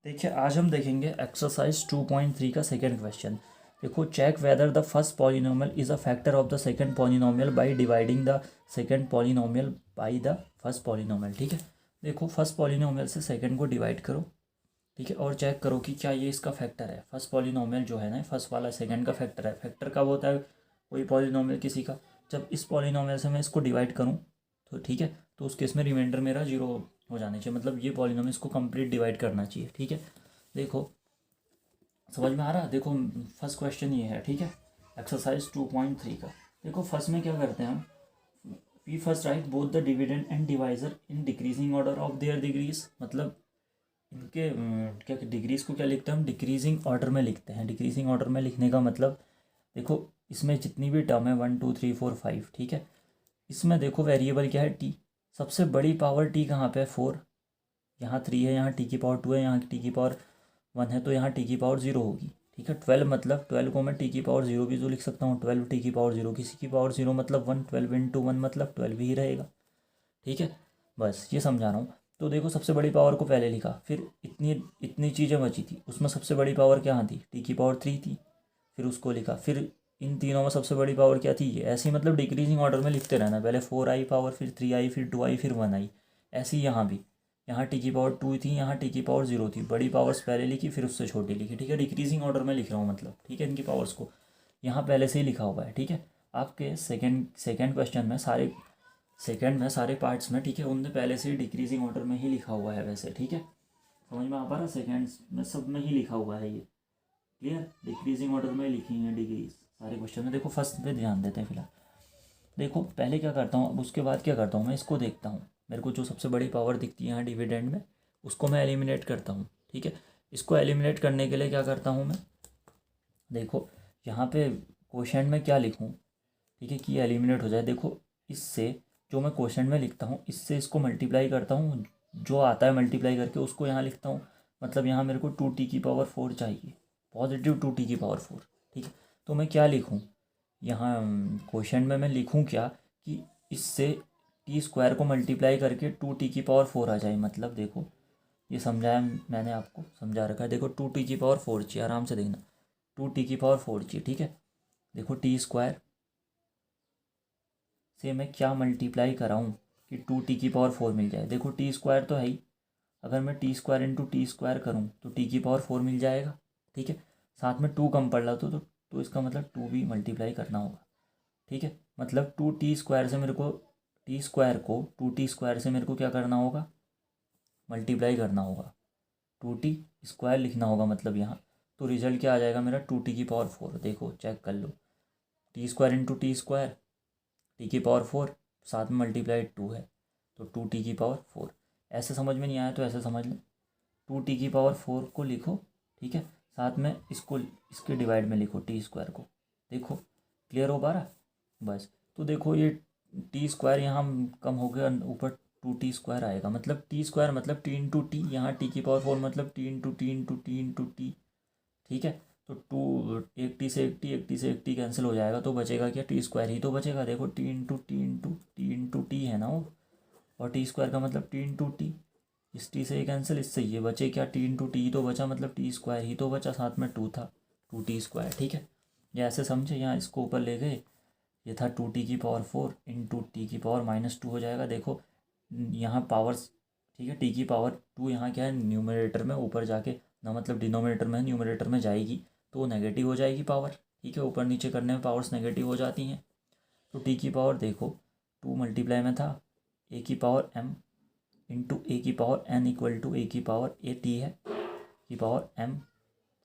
देखिए आज हम देखेंगे एक्सरसाइज 2.3 का सेकंड क्वेश्चन। देखो, check whether the first polynomial is a factor of the second polynomial by dividing the second polynomial by the first polynomial. ठीक है, देखो फर्स्ट पॉलिनोमियल से सेकंड को डिवाइड करो, ठीक है, और चेक करो कि क्या ये इसका फैक्टर है। फर्स्ट पॉलिनोमियल जो है ना, फर्स्ट वाला सेकंड का फैक्टर है। फैक्टर कब होता है कोई पॉलिनोमियल किसी का? जब इस पॉलिनोमियल से मैं इसको डिवाइड करूँ तो ठीक है, तो उस केस में रिमाइंडर मेरा जीरो हो जाना चाहिए, मतलब ये पॉलिनोमियल इसको कंप्लीट डिवाइड करना चाहिए। ठीक है, देखो समझ में आ रहा है। देखो फर्स्ट क्वेश्चन ये है, ठीक है, एक्सरसाइज 2.3 का। देखो फर्स्ट में क्या करते हैं हम, we first write both the dividend and divisor in decreasing order of their degrees. मतलब इनके क्या डिग्रीज को क्या लिखते हैं हम, डिक्रीजिंग ऑर्डर में लिखते हैं। डिक्रीजिंग ऑर्डर में लिखने का मतलब, देखो इसमें जितनी भी टर्म है 1 2 3 4 5, ठीक है, इसमें देखो वेरिएबल क्या है, टी। सबसे बड़ी पावर टी कहाँ पे है, 4। यहाँ 3 है, यहाँ टी की पावर 2 है, यहाँ टी की पावर 1 है, तो यहाँ टी की पावर 0 होगी। ठीक है, 12 मतलब 12 को मैं टी की पावर 0 भी तो लिख सकता हूँ। 12 टी की पावर 0, किसी की पावर 0 मतलब 1, 12 इंटू 1 मतलब 12 ही रहेगा। ठीक है, बस ये समझा रहा हूँ। तो देखो सबसे बड़ी पावर को पहले लिखा, फिर इतनी इतनी चीज़ें बची थी, उसमें सबसे बड़ी पावर क्या थी, टी की पावर 3 थी, फिर उसको लिखा। फिर इन तीनों में सबसे बड़ी पावर क्या थी, ये। ऐसे ही मतलब डिक्रीजिंग ऑर्डर में लिखते रहना, पहले 4 आई पावर, फिर 3 आई, फिर 2 आई, फिर 1 आई। ऐसे ही यहाँ भी, यहाँ टी की पावर 2 थी, यहाँ टी की पावर 0 थी। बड़ी पावर्स पहले लिखी, फिर उससे छोटी लिखी। ठीक है, डिक्रीजिंग ऑर्डर में लिख रहा हूँ मतलब, ठीक है, इनकी पावर्स को यहाँ पहले से ही लिखा हुआ है। ठीक है, आपके सेकेंड सेकेंड क्वेश्चन में सारे, सेकेंड में सारे पार्ट्स में, ठीक है, उनने पहले से ही डिक्रीजिंग ऑर्डर में ही लिखा हुआ है वैसे। ठीक है, समझ में आ पा रहा, सेकेंड में सब में ही लिखा हुआ है ये। क्लियर, डिक्रीजिंग ऑर्डर में लिखी हैं डिग्रीज सारे क्वेश्चन में। देखो फर्स्ट पे ध्यान देते हैं फिलहाल। देखो पहले क्या करता हूँ, अब उसके बाद क्या करता हूँ, मैं इसको देखता हूँ। मेरे को जो सबसे बड़ी पावर दिखती है यहाँ डिविडेंड में, उसको मैं एलिमिनेट करता हूँ। ठीक है, इसको एलिमिनेट करने के लिए क्या करता हूँ मैं, देखो यहाँ पे क्वेश्चन में क्या लिखूँ, ठीक है, कि एलिमिनेट हो जाए। देखो इससे जो मैं क्वेश्चन में लिखता हूँ, इससे इसको मल्टीप्लाई करता हूँ, जो आता है मल्टीप्लाई करके उसको यहाँ लिखता हूँ। मतलब यहाँ मेरे को 2 टी की पावर 4 चाहिए, पॉजिटिव 2 टी की पावर 4। ठीक है, तो मैं क्या लिखूँ यहाँ क्वेश्चन में, मैं लिखूँ क्या कि इससे टी स्क्वायर को मल्टीप्लाई करके 2 टी की पावर 4 आ जाए। मतलब देखो ये समझाया मैंने, आपको समझा रखा है। देखो 2 टी की पावर 4 चाहिए, आराम से देखना, 2 टी की पावर 4 चाहिए। ठीक है, देखो टी स्क्वायर से मैं क्या मल्टीप्लाई कराऊँ कि 2 टी की पावर 4 मिल जाए। देखो टी स्क्वायर तो है ही, अगर मैं T square into T square करूँ तो टी की पावर 4 मिल जाएगा। ठीक है, साथ में 2 कम पड़ रहा तो इसका मतलब 2 भी मल्टीप्लाई करना होगा। ठीक है, मतलब 2 टी स्क्वायर से मेरे को, टी स्क्वायर को 2 टी स्क्वायर से मेरे को क्या करना होगा, मल्टीप्लाई करना होगा। 2 टी स्क्वायर लिखना होगा मतलब यहाँ, तो रिजल्ट क्या आ जाएगा मेरा, 2 टी की पावर 4। देखो चेक कर लो, T square into T square, T की पावर 4, साथ में मल्टीप्लाइड 2 है, तो 2 टी की पावर 4। ऐसे समझ में नहीं आया तो ऐसे समझ लो, 2 टी की पावर 4 को लिखो। ठीक है, साथ में इसको इसके डिवाइड में लिखो टी स्क्वायर को। देखो क्लियर हो पा रहा, बस। तो देखो ये टी स्क्वायर यहाँ कम हो गया, ऊपर 2 टी स्क्वायर आएगा। मतलब टी स्क्वायर मतलब टी इंटू टी, यहाँ टी की पावर 4 मतलब T into T into T into T. ठीक है, तो 2, एक टी से एक टी, एक टी से एक टी कैंसिल हो जाएगा, तो बचेगा क्या, टी स्क्वायर ही तो बचेगा। देखो T into T into T into T है ना वो, और टी स्क्वायर का मतलब टी इंटू टी। इस टी से ये कैंसिल, इससे ये बचे क्या, टी इंटू टी तो बचा, मतलब टी स्क्वायर ही तो बचा, साथ में 2 था, 2 टी स्क्वायर। ठीक है, ये ऐसे समझे, यहाँ इसको ऊपर ले गए, ये था 2 टी की पावर 4 इंटू टी की पावर -2 हो जाएगा। देखो यहाँ पावर्स, ठीक है, टी की पावर 2 यहाँ क्या है, न्यूमरेटर में ऊपर जाके ना, मतलब डिनोमिनेटर में न्यूमरेटर में जाएगी तो वो नेगेटिव हो जाएगी पावर। ठीक है, ऊपर नीचे करने में पावर्स नेगेटिव हो जाती हैं। तो टी की पावर देखो 2 मल्टीप्लाई में था, ए की पावर m इंटू ए की पावर n इक्वल टू ए की पावर ए टी है, की पावर m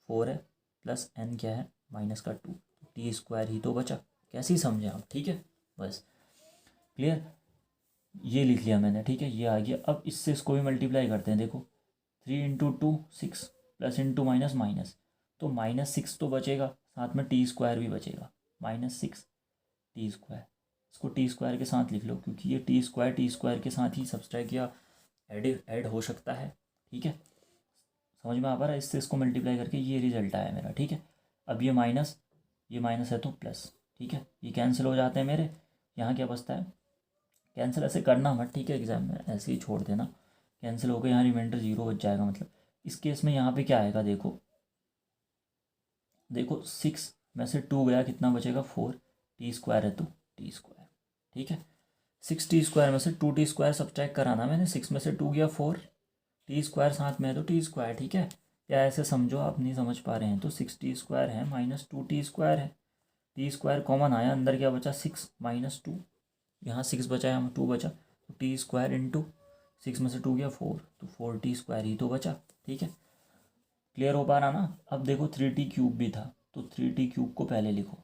4 है, प्लस n क्या है, -2, टी स्क्वायर ही तो बचा। कैसे ही समझे आप, ठीक है, बस क्लियर। ये लिख लिया मैंने, ठीक है, ये आ गया। अब इससे इसको भी मल्टीप्लाई करते हैं। देखो 3 into 2 6, plus into minus minus, तो -6 तो बचेगा, साथ में टी स्क्वायर भी बचेगा, -6 टी स्क्वायर। इसको टी स्क्वायर के साथ लिख लो, क्योंकि ये टी स्क्वायर के साथ ही सब्सट्रैक्ट या ऐड हो सकता है। ठीक है, समझ में आ पा रहा है, इससे इसको मल्टीप्लाई करके ये रिजल्ट आया मेरा। ठीक है, अब ये माइनस है तो प्लस। ठीक है, ये कैंसिल हो जाते हैं मेरे, यहाँ क्या बचता है, कैंसिल ऐसे करना मत, ठीक है, एग्जाम में ऐसे ही छोड़ देना, कैंसिल हो गए, यहाँ रिमाइंडर 0 बच जाएगा। मतलब इस केस में यहाँ पे क्या आएगा, देखो देखो 6 में से 2 गया, कितना बचेगा 4, टी स्क्वायर है तो टी स्क्वायर, ठीक है। 6t² में से 2t² सब्ट्रैक्ट कराना मैंने, 6 में से 2 गया 4, टी स्क्वायर साथ में है तो टी स्क्वायर, ठीक है। या ऐसे समझो, आप नहीं समझ पा रहे हैं तो 6t² है माइनस 2t² है, टी स्क्वायर कॉमन आया, अंदर क्या बचा 6 माइनस 2, यहाँ 6 बचा यहाँ 2 बचा, तो टी स्क्वायर इंटू 6 में से 2 गया 4, तो 4t² ही तो बचा, ठीक है। क्लियर हो पा रहा ना। अब देखो 3t³ भी था, तो 3t³ को पहले लिखो,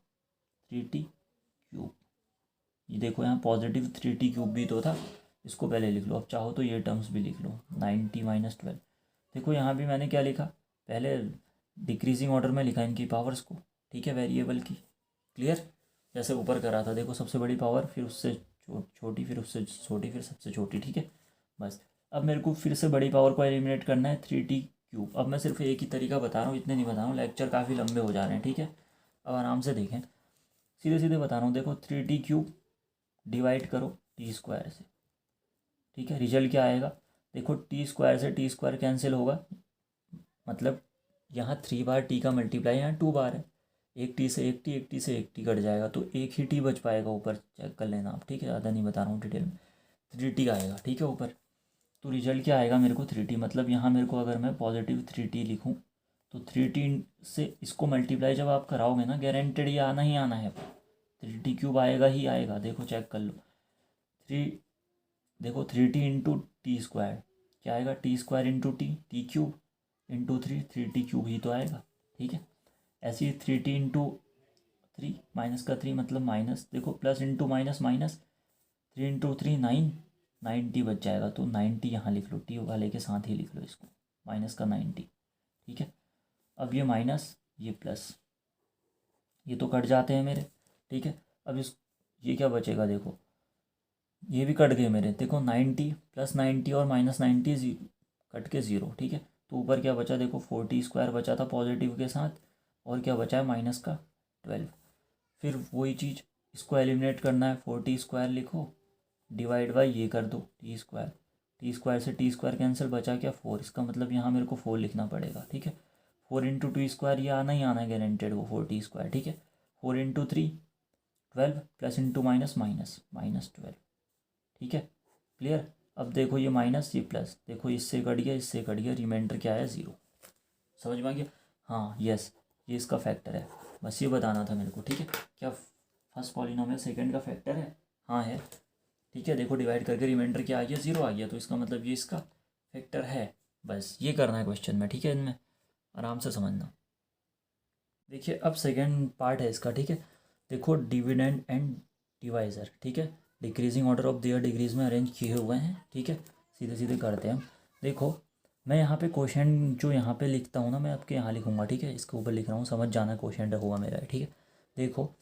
3t³, ये देखो यहाँ पॉजिटिव 3t³ भी तो था, इसको पहले लिख लो। अब चाहो तो ये टर्म्स भी लिख लो, 9t माइनस 12। देखो यहाँ भी मैंने क्या लिखा, पहले डिक्रीजिंग ऑर्डर में लिखा इनकी पावर्स को, ठीक है, वेरिएबल की। क्लियर, जैसे ऊपर करा था, देखो सबसे बड़ी पावर, फिर उससे छोटी, फिर उससे छोटी, फिर सबसे छोटी, ठीक है। बस अब मेरे को फिर से बड़ी पावर को एलिमिनेट करना है, 3t³। अब मैं सिर्फ एक ही तरीका बता रहा हूँ, इतने नहीं बता रहा हूँ, लेक्चर काफ़ी लंबे हो जा रहे हैं, ठीक है। अब आराम से देखें, सीधे सीधे बता रहा हूँ, देखो 3t³ डिवाइड करो t² से, ठीक है। रिजल्ट क्या आएगा, देखो t² से t² कैंसिल होगा, मतलब यहाँ 3 बार t का मल्टीप्लाई, यहाँ 2 बार है, एक t से एक t, एक t से एक t कट जाएगा, तो एक ही t बच पाएगा, ऊपर चेक कर लेना आप, ठीक है। ज़्यादा नहीं बता रहा हूँ डिटेल में, 3t आएगा, ठीक है ऊपर। तो रिजल्ट क्या आएगा मेरे को 3t, मतलब यहाँ मेरे को अगर मैं पॉजिटिव 3t लिखूँ तो 3t से इसको मल्टीप्लाई जब आप कराओगे ना, गारंटेड ये आना ही आना है, 3t³ आएगा ही आएगा। देखो चेक कर लो, 3, देखो 3t इंटू t² क्या आएगा, t² into t³ into 3t³ ही तो आएगा, ठीक है। ऐसे ही 3t इंटू 3 माइनस का 3 मतलब माइनस, देखो plus into minus minus, 3 into 3 9, 90 बच जाएगा, तो 90 यहाँ लिख लो, टी वाले के साथ ही लिख लो इसको, माइनस का 90, ठीक है। अब ये माइनस ये प्लस, ये तो कट जाते हैं मेरे, ठीक है। अब इस ये क्या बचेगा, देखो ये भी कट गए मेरे, देखो 90 प्लस 90 और माइनस 90 कट के 0, ठीक है। तो ऊपर क्या बचा, देखो 4t² बचा था पॉजिटिव के साथ, और क्या बचा है माइनस का 12। फिर वही चीज़, इसको एलिमिनेट करना है, 4t² लिखो, डिवाइड बाई ये कर दो t² से t² कैंसिल, बचा क्या 4, इसका मतलब यहाँ मेरे को 4 लिखना पड़ेगा, ठीक है। 4 इंटू t² ये आना ही आना है गारंटेड, वो 4t², ठीक है। 4 into 3 12 plus into minus minus minus 12, ठीक है। क्लियर। अब देखो ये माइनस ये प्लस, देखो इससे कट गया, इससे कट गया, रिमाइंडर क्या है 0, समझ में आ गया। हाँ यस, ये इसका फैक्टर है, बस ये बताना था मेरे को, ठीक है। क्या फर्स्ट पॉलिनोमियल सेकंड का फैक्टर है, हाँ है, ठीक है। देखो डिवाइड करके रिमाइंडर क्या आ गया 0 आ गया, तो इसका मतलब ये इसका फैक्टर है। बस ये करना है क्वेश्चन में, ठीक है, इनमें आराम से समझना। देखिए अब सेकेंड पार्ट है इसका, ठीक है। देखो डिविडेंड एंड डिवाइज़र, ठीक है, decreasing order of their degrees में अरेंज किए हुए हैं, ठीक है। सीधे सीधे करते हैं हम। देखो मैं यहाँ पे क्वेश्चन जो यहाँ पे लिखता हूँ ना, मैं आपके यहाँ लिखूँगा, ठीक है, इसके ऊपर लिख रहा हूँ, समझ जाना क्वेश्चन होगा मेरा, ठीक है। देखो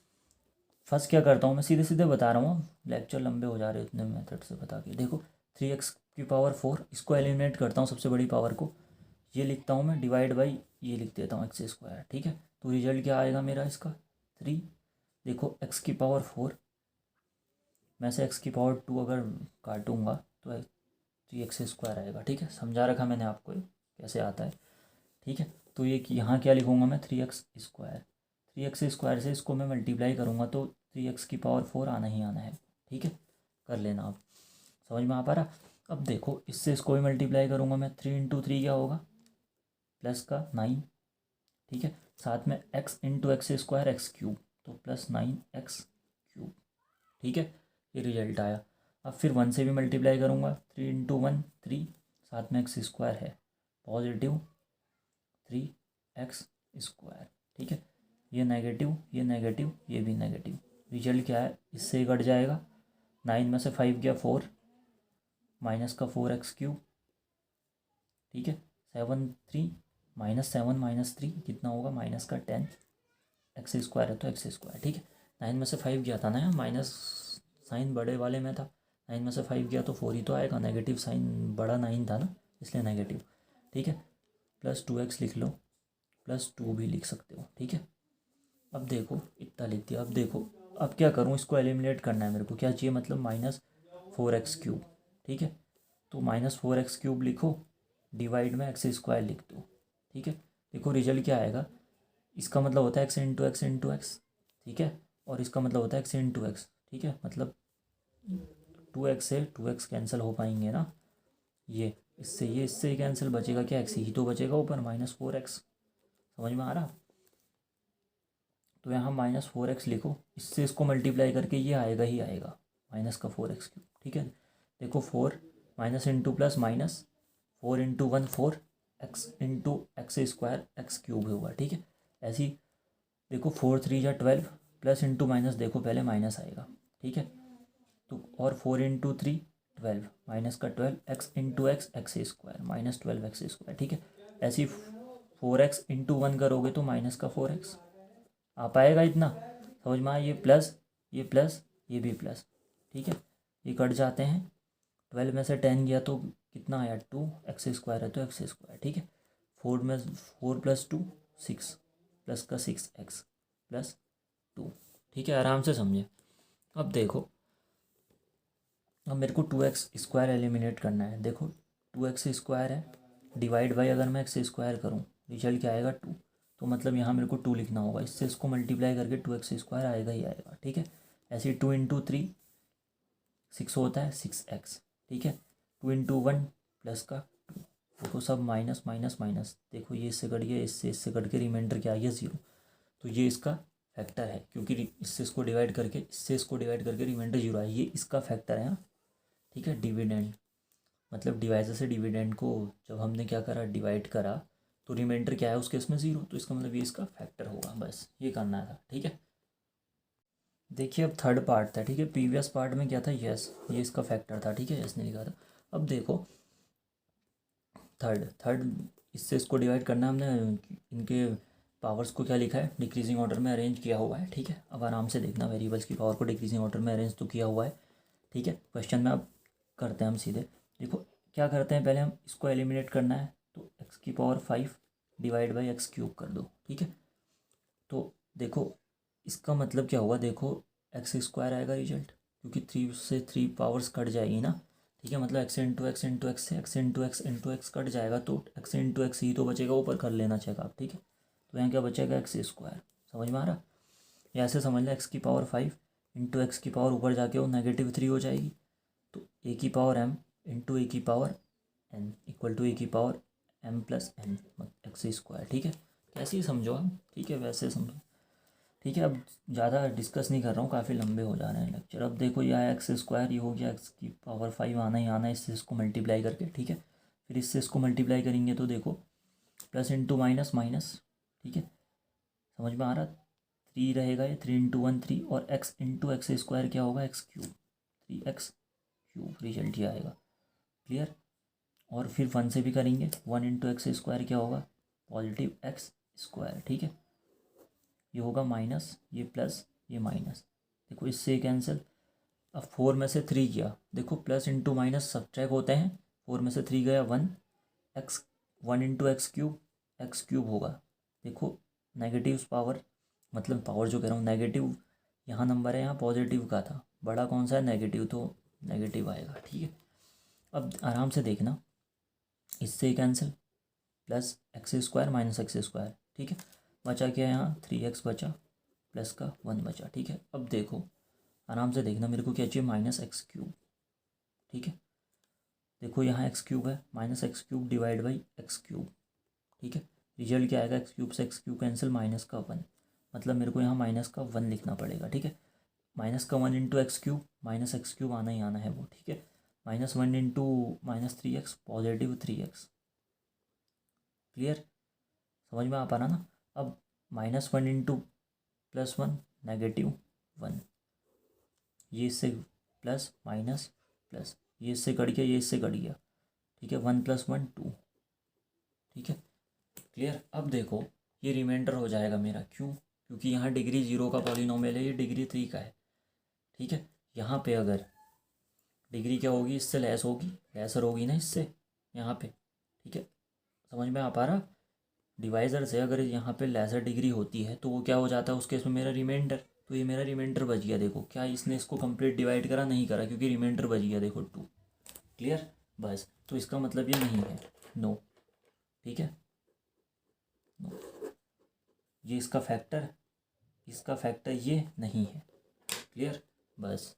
फर्स्ट क्या करता हूँ, मैं सीधे सीधे बता रहा हूँ, लेक्चर लंबे हो जा रहे हैं इतने मेथड से बता के। देखो 3x⁴ इसको एलिमिनेट करता हूँ, सबसे बड़ी पावर को, ये लिखता हूँ मैं, डिवाइड बाई ये लिख देता हूँ x², ठीक है। तो रिजल्ट क्या आएगा मेरा इसका 3। देखो x⁴ में से x⁴ अगर काटूंगा तो 3x² आएगा, ठीक है। समझा रखा मैंने आपको ये कैसे आता है, ठीक है। तो ये यहाँ क्या लिखूँगा मैं 3x² से इसको मैं मल्टीप्लाई करूँगा तो 3x⁴ आना ही आना है, ठीक है। कर लेना आप, समझ में आ पा रहा। अब देखो इससे इसको भी मल्टीप्लाई करूँगा मैं, 3 इंटू 3 क्या होगा प्लस का 9, ठीक है। साथ में x इंटू x² x³, तो प्लस 9x³, ठीक है। ये रिजल्ट आया। अब फिर 1 से भी मल्टीप्लाई करूँगा, 3 इंटू 1 3, साथ में x² है, पॉजिटिव 3x², ठीक है। ये नेगेटिव ये नेगेटिव ये भी नेगेटिव, रिजल्ट क्या है, इससे कट जाएगा, 9 में से 5 गया 4, माइनस का 4x³, ठीक है। 7 3 -7 -3 कितना होगा, माइनस का 10, x² है तो x², ठीक है। 9 में से 5 गया था ना, माइनस साइन बड़े वाले में था, 9 में से 5 गया तो 4 ही तो आएगा, नेगेटिव साइन बड़ा 9 था ना, इसलिए नेगेटिव, ठीक है। प्लस 2x लिख लो, प्लस 2 भी लिख सकते हो, ठीक है। अब देखो इतना लिख दिया। अब देखो अब क्या करूँ, इसको एलिमिनेट करना है मेरे को, क्या चाहिए, मतलब -4x³, ठीक है। तो -4x³ लिखो, डिवाइड में एक्स स्क्वायर लिख दो, ठीक है। देखो रिजल्ट क्या आएगा, इसका मतलब होता है x into x into x, ठीक है, और इसका मतलब होता है एक्स इंटू एक्स, ठीक है। मतलब 2x से 2x कैंसिल हो पाएंगे ना, ये इससे कैंसिल, बचेगा क्या, एक्स ही तो बचेगा ऊपर, -4x। समझ में आ रहा। तो यहाँ -4x लिखो, इससे इसको मल्टीप्लाई करके ये आएगा ही आएगा, माइनस का 4x3, ठीक है। देखो 4 minus into plus minus, 4 into 1 4, x into x square x cube होगा, ठीक है। ऐसी देखो 4 3 या 12, प्लस इंटू माइनस देखो पहले माइनस आएगा, ठीक है। तो और 4 इंटू 3 12, माइनस का 12, x into x x square -12x², ठीक है। ऐसी 4x इंटू 1 करोगे तो माइनस का 4x आ पाएगा इतना, समझ में आया। ये प्लस ये प्लस ये भी प्लस, ठीक है। ये कट जाते हैं, 12 में से 10 गया तो कितना आया 2x² है तो x², ठीक है। 4 में 4 + 2 6, प्लस का 6x + 2, ठीक है। आराम से समझे। अब देखो, अब मेरे को 2x² एलिमिनेट करना है। देखो 2x² है, डिवाइड बाई अगर मैं x² करूँ, रिजल्ट क्या आएगा 2, तो मतलब यहाँ मेरे को 2 लिखना होगा, इससे इसको मल्टीप्लाई करके 2x² आएगा ही आएगा, ठीक है। ऐसे 2 इंटू 3 6 होता है 6x, ठीक है। 2 इंटू 1 प्लस का 2, देखो सब माइनस माइनस माइनस, देखो ये इससे कट गया, इससे कट के रिमाइंडर क्या आ गया 0। तो ये इसका फैक्टर है, क्योंकि इससे इसको डिवाइड करके रिमाइंडर 0 है, ये इसका फैक्टर है हाँ, ठीक है। डिविडेंड मतलब डिवाइजर से डिविडेंड को जब हमने क्या करा, डिवाइड करा, तो रिमाइंडर क्या है उसके इसमें 0, तो इसका मतलब ये इसका फैक्टर होगा, बस ये करना था, ठीक है। देखिए अब थर्ड पार्ट था, ठीक है। प्रीवियस पार्ट में क्या था, यस ये इसका फैक्टर था, ठीक है, यस ने लिखा था। अब देखो थर्ड इससे इसको डिवाइड करना, हमने इनके पावर्स को क्या लिखा है, डिक्रीजिंग ऑर्डर में अरेंज किया हुआ है, ठीक है। अब आराम से देखना, वेरिएबल्स की पावर को डिक्रीजिंग ऑर्डर में अरेंज तो किया हुआ है, ठीक है। क्वेश्चन में अब करते हैं हम सीधे। देखो क्या करते हैं, पहले हम इसको एलिमिनेट करना है, तो x⁵ डिवाइड बाई x³ कर दो, ठीक है। तो देखो इसका मतलब क्या हुआ, देखो x² आएगा रिजल्ट, क्योंकि 3 से 3 पावर्स कट जाएगी ना, ठीक है। मतलब x into x into x से x into x into x cut जाएगा, तो x इंटू एक्स ही तो बचेगा, ऊपर कर लेना चेक आप, ठीक है। तो यहाँ क्या बचेगा x², समझ में आ रहा। या ऐसे समझ लें x⁵ इंटू एक्स की पावर ऊपर जाके वो -3 हो जाएगी, तो a⁴m into a⁴n equal to a⁴m + n x², ठीक है। कैसे ही समझो हम, ठीक है, वैसे समझो, ठीक है। अब ज़्यादा डिस्कस नहीं कर रहा हूँ, काफ़ी लंबे हो जा रहे हैं लेक्चर। अब देखो ये आया x², ये हो गया x⁵ आना ही आना है, इससे इसको मल्टीप्लाई करके, ठीक है। फिर इससे इसको मल्टीप्लाई करेंगे तो देखो प्लस इंटू माइनस माइनस, ठीक है, समझ में आ रहा। 3 रहेगा, ये 3 इंटू 1 3, और x इंटू x² क्या होगा x³ 3x³ रिजल्ट ये आएगा, क्लियर। और फिर 1 से भी करेंगे, 1 इंटू x² क्या होगा +x², ठीक है। ये होगा माइनस, ये प्लस, ये माइनस, देखो इससे कैंसिल। अब 4 में से 3 गया, देखो प्लस इंटू माइनस सब्ट्रैक्ट होते हैं, 4 में से 3 गया 1, 1 इंटू x³ होगा। देखो नेगेटिव पावर, मतलब पावर जो कह रहा हूँ नेगेटिव, यहाँ नंबर है, यहाँ पॉजिटिव का था, बड़ा कौन सा है नेगेटिव, तो नेगेटिव आएगा, ठीक है। अब आराम से देखना, इससे cancel, plus x² minus x², ठीक है। बचा क्या यहाँ 3x बचा, प्लस का 1 बचा, ठीक है। अब देखो आराम से देखना, मेरे को क्या चाहिए -x³, ठीक है। देखो यहाँ x³ है, -x³ डिवाइड बाई x³, ठीक है। रिजल्ट क्या आएगा, x³ से x³ कैंसिल, माइनस का 1, मतलब मेरे को यहाँ माइनस का 1 लिखना पड़ेगा, ठीक है। माइनस का 1 इंटू x³ माइनस x³ आना ही आना है वो, ठीक है। -1 इंटू -3x +3x, क्लियर, समझ में आ पा रहा ना। अब -1 इंटू +1 -1, ये इससे प्लस माइनस प्लस, ये इससे कट गया, ये इससे कट गया, ठीक है। 1 + 1 2, ठीक है, क्लियर। अब देखो ये रिमाइंडर हो जाएगा मेरा, क्यों, क्योंकि यहाँ डिग्री 0 का पॉलिनोमियल है, ये डिग्री 3 का है, ठीक है। यहाँ पे अगर डिग्री क्या होगी, इससे लेस होगी, लेसर होगी ना इससे यहाँ पे, ठीक है, समझ में आ पा रहा। डिवाइज़र से अगर यहाँ पे लेसर डिग्री होती है तो वो क्या हो जाता है उसके, इसमें मेरा रिमाइंडर, तो ये मेरा रिमाइंडर बच गया। देखो क्या इसने इसको कंप्लीट डिवाइड करा, नहीं करा, क्योंकि रिमाइंडर बच गया, देखो 2, क्लियर। बस तो इसका मतलब ये नहीं है, नो। ठीक है, नो। ये इसका फैक्टर ये नहीं है। क्लियर? बस